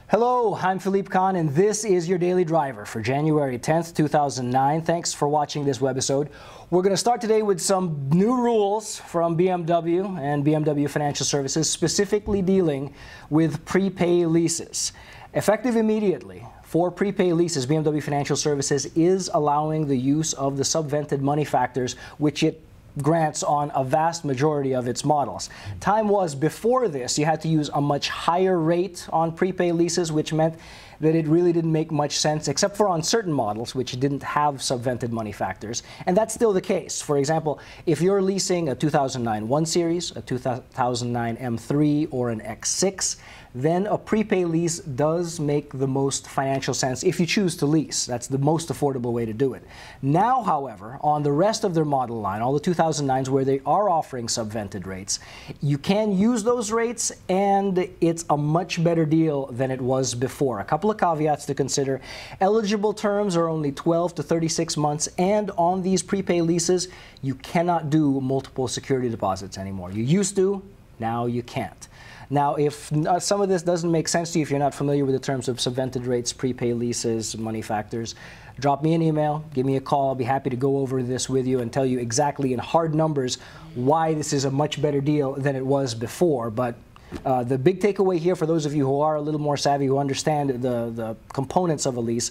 Hello, I'm Philippe Khan, and this is your Daily Driver for January 10th, 2009. Thanks for watching this webisode. We're going to start today with some new rules from BMW and BMW Financial Services, specifically dealing with prepay leases. Effective immediately, for prepay leases, BMW Financial Services is allowing the use of the subvented money factors, which it grants on a vast majority of its models. Time was before this, you had to use a much higher rate on prepay leases, which meant that it really didn't make much sense, except for on certain models which didn't have subvented money factors. And that's still the case. For example, if you're leasing a 2009 1 Series, a 2009 M3, or an X6, then a prepay lease does make the most financial sense if you choose to lease. That's the most affordable way to do it. Now, however, on the rest of their model line, all the 2009s where they are offering subvented rates, you can use those rates, and it's a much better deal than it was before. A couple of caveats to consider. Eligible terms are only 12 to 36 months, and on these prepay leases, you cannot do multiple security deposits anymore. You used to, now you can't. Now, if some of this doesn't make sense to you, if you're not familiar with the terms of subvented rates, prepay leases, money factors, drop me an email, give me a call. I'll be happy to go over this with you and tell you exactly in hard numbers why this is a much better deal than it was before. But the big takeaway here for those of you who are a little more savvy, who understand the components of a lease,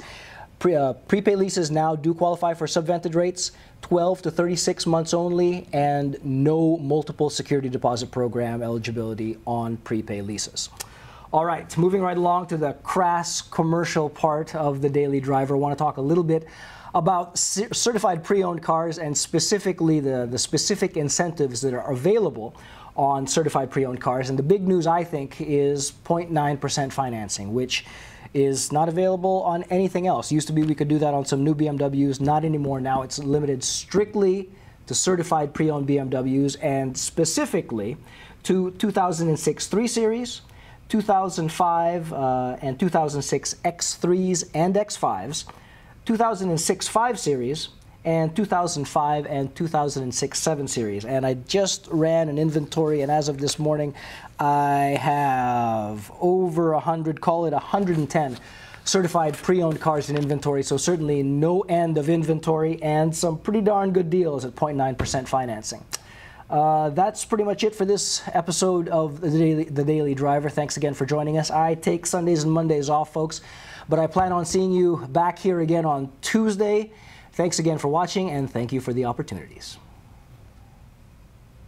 prepay leases now do qualify for subvented rates, 12 to 36 months only, and no multiple security deposit program eligibility on prepay leases. All right, moving right along to the crass commercial part of the Daily Driver, I want to talk a little bit about certified pre-owned cars, and specifically the specific incentives that are available on certified pre-owned cars. And the big news, I think, is 0.9% financing, which is not available on anything else. Used to be we could do that on some new BMWs, not anymore. Now it's limited strictly to certified pre-owned BMWs, and specifically to 2006 3 Series, 2005 and 2006 X3s and X5s, 2006 5 Series, and 2005 and 2006 7 Series. And I just ran an inventory, and as of this morning, I have over 100, call it 110 certified pre-owned cars in inventory. So certainly no end of inventory, and some pretty darn good deals at 0.9% financing. That's pretty much it for this episode of the Daily Driver. Thanks again for joining us. I take Sundays and Mondays off, folks, but I plan on seeing you back here again on Tuesday. Thanks again for watching, and thank you for the opportunities.